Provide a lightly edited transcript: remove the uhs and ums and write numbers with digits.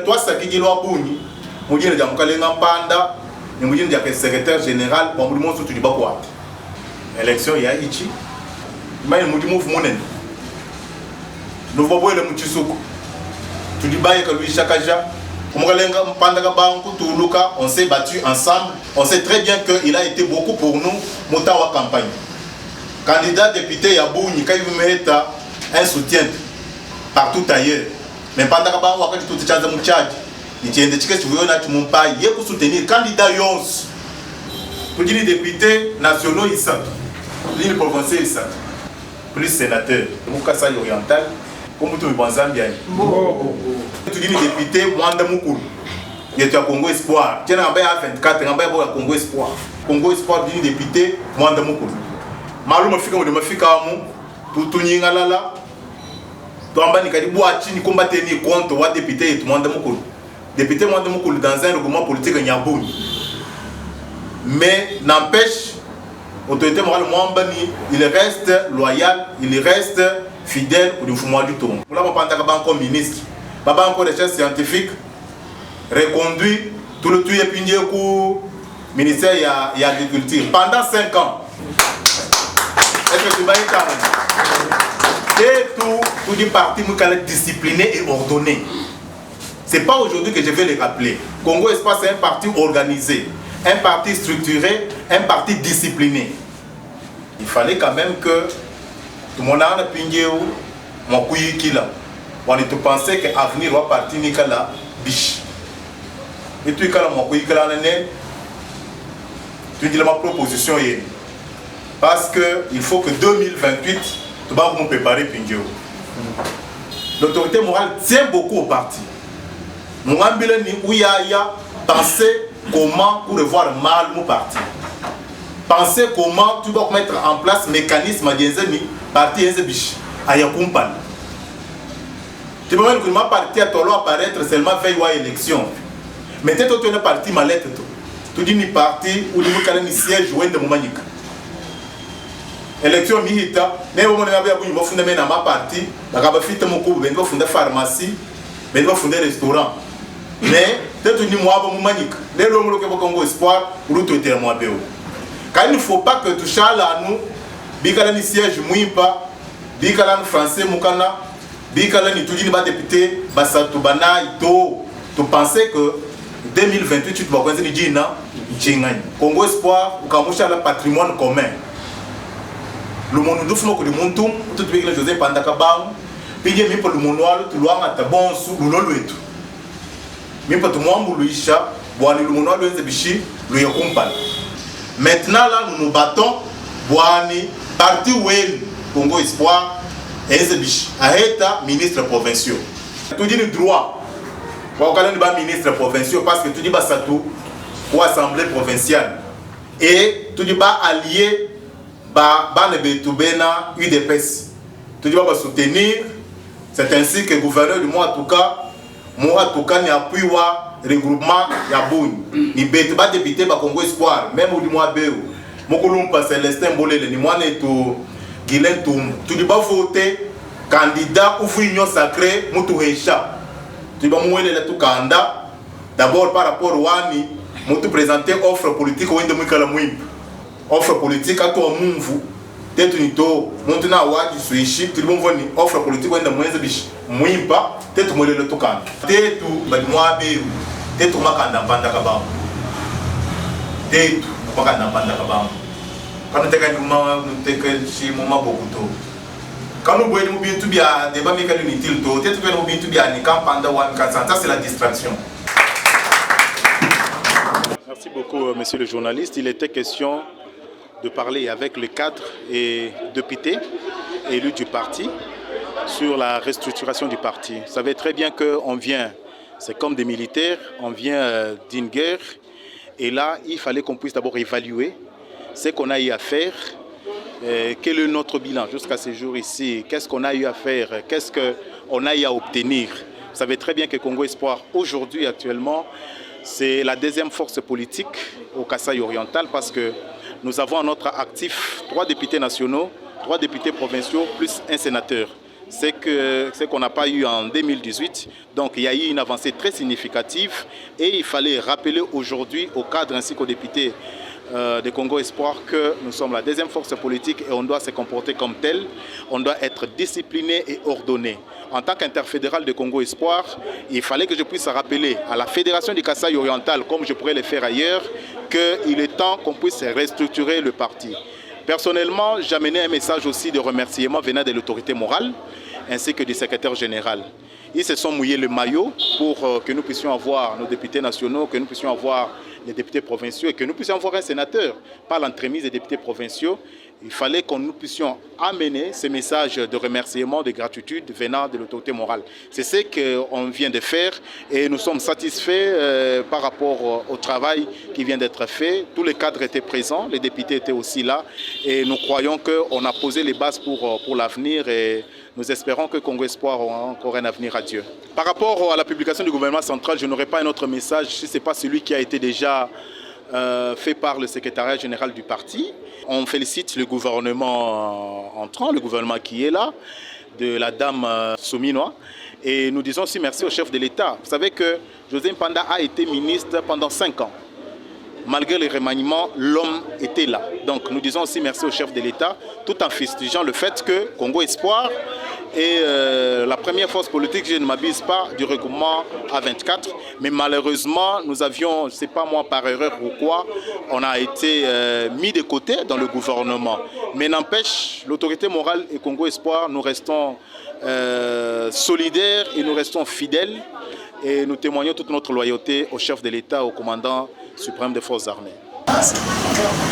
Toi, ça qui est là, Bouni, vous dites que Panda, vous dites que le secrétaire général, pour vous montrer tout du quoi. Élection, il y a ici. Mais vous dites que nous voyons le Moutissouk. Tu dis que lui, Chakaja, on s'est battu ensemble. On sait très bien qu'il a été beaucoup pour nous, Motawa campagne. Candidat député Yabouni, quand il mérite un soutien partout ailleurs. Mais pendant que on a tout le temps de Tchad, il y a des choses qui veulent soutenir candidat Yons. Pour dire députés nationaux, ils sont. L'île provinciale, ils sont. Plus sénateur. Moukassa oriental, comme tout le monde Zambien. Tu dis député, Mwanda Moukoul. Il y a Congo Espoir. Tu as un 24, il y a Congo Espoir. Congo Espoir, dit député, Mwanda Moukoul. Malou ma fika ma fika mu tutunyi ngalala toamba ni kadi boachi ni combattre ni contre wa député et Mwanda Mukulu. Député Mwanda Mukulu dans un regroupement politique Nyabouni. Mais n'empêche autorité morale Mwamba ni il reste loyal, il reste fidèle au mouvement du tour. Pour la pantaka ban comme ministre, baba encore des recherches scientifiques reconduit tout le tuyé pindier ku ministère ya agriculture pendant 5 ans. Est-ce que tu vas y aller? Et tout du parti discipliné et ordonné. Ce n'est pas aujourd'hui que je vais le rappeler. Congo Espace est un parti organisé, un parti structuré, un parti discipliné. Il fallait quand même que tout le monde a on était pensé que l'avenir va partir Nikala biche. Et tu dis ma proposition est. Parce qu'il faut que 2028, tu vas nous préparer Pingeo. L'autorité morale tient beaucoup au parti. Nous avons penser comment pour revoir mal mon parti. Penser comment tu dois mettre en place un mécanisme de parti Ezebish à Yakumpan. Tu peux même que ma parti a apparaître seulement veille à l'élection. Mais tu es un parti malette. Tu dis ni parti ou ni siège ou de Momanika. Élection mihita, mais au moment où on a fondé ma partie, on a fait une pharmacie, on a fondé un restaurant. Mais peut-être que nous avons manique. Dès lors que nous avons espoir, nous avons été moins bien. Car il ne faut pas que tout ça là nous, bikalani siège mouimpa, bikalani français moukana, bikalani tout dit député, basatou bana ito, tu pensais que 2028 tu dois connaître Djina, Djingani. Congo espoir, ou kamusha le patrimoine commun. Le monde nous fait que le monde tout le monde José Pandakabam, puis il y a mis pour le monde noir, tout le monde a bon sous le lot et tout. Mais pour tout le monde, Louisha, Boani le monde noir, le Bichi, le Yokumpan. Maintenant là, nous nous battons, Boani, parti Ouel, Congo Espoir, et Zebichi, Aheta, ministre provincial. Tout dit le droit, pour qu'on ait ministre provincial, parce que tout dit Bassatou, ou assemblée provinciale, et tout dit allié. UDPS. Tout va soutenir. C'est ainsi que le gouverneur du Moatouka n'y appuie le regroupement Yabouni. Il ne peut pas député par Congo Espoir, même au mois de Mokolumpa Célestin Bolele, ni moi neto Guilain Toum. Tu vas voter candidat ou union sacrée Moutouhécha. Tu vas mouiller le tout candidat. D'abord par rapport au Wani, Moutou présenter offre politique au Indomikalamouim. Offre politique à toi Moumvou. Peut-être maintenant Wadi Suichi, tu vas voir une offre politique au Indomikalamouim. Mouimpa, peut-être mouiller le tout candidat. Peut-être moi Béou, peut-être moi candidat Bandakabam. Peut-être moi candidat Bandakabam. Quand nous avons beaucoup de quand nous voyons tout bien, débat mécanique, peut-être que nous voyons tout bien, ça c'est la distraction. Merci beaucoup, monsieur le journaliste. Il était question de parler avec le cadre et député élu du parti sur la restructuration du parti. Vous savez très bien qu'on vient, c'est comme des militaires, on vient d'une guerre et là, il fallait qu'on puisse d'abord évaluer ce qu'on a eu à faire, quel est notre bilan jusqu'à ce jour ici, qu'est-ce qu'on a eu à faire, qu'est-ce qu'on a eu à obtenir. Vous savez très bien que Congo Espoir, aujourd'hui, actuellement, c'est la deuxième force politique au Kasaï oriental parce que nous avons à notre actif 3 députés nationaux, 3 députés provinciaux, plus un sénateur. c'est ce qu'on n'a pas eu en 2018. Donc il y a eu une avancée très significative et il fallait rappeler aujourd'hui au cadre ainsi qu'aux députés de Congo Espoir que nous sommes la deuxième force politique et on doit se comporter comme tel. On doit être discipliné et ordonné. En tant qu'interfédéral de Congo Espoir, il fallait que je puisse rappeler à la Fédération du Kasaï oriental, comme je pourrais le faire ailleurs, qu'il est temps qu'on puisse restructurer le parti. Personnellement, j'amenais un message aussi de remerciement venant de l'autorité morale ainsi que du secrétaire général. Ils se sont mouillés le maillot pour que nous puissions avoir nos députés nationaux, que nous puissions avoir les députés provinciaux et que nous puissions avoir un sénateur par l'entremise des députés provinciaux. Il fallait que nous puissions amener ces messages de remerciement, de gratitude venant de l'autorité morale. C'est ce qu'on vient de faire et nous sommes satisfaits par rapport au travail qui vient d'être fait. Tous les cadres étaient présents, les députés étaient aussi là et nous croyons qu'on a posé les bases pour l'avenir et nous espérons que Congo Espoir aura encore un avenir à Dieu. Par rapport à la publication du gouvernement central, je n'aurai pas un autre message si ce n'est pas celui qui a été déjà fait par le secrétariat général du parti. On félicite le gouvernement entrant, le gouvernement qui est là, de la dame Souminoa. Et nous disons aussi merci au chef de l'État. Vous savez que José Mpanda a été ministre pendant 5 ans. Malgré les remaniements, l'homme était là. Donc nous disons aussi merci au chef de l'État, tout en fustigeant le fait que Congo Espoir est la première force politique, je ne m'abuse pas, du regroupement A24. Mais malheureusement, nous avions, je ne sais pas moi par erreur ou quoi, on a été mis de côté dans le gouvernement. Mais n'empêche, l'autorité morale et Congo Espoir, nous restons solidaires et nous restons fidèles. Et nous témoignons toute notre loyauté au chef de l'État, au commandant suprême des forces armées.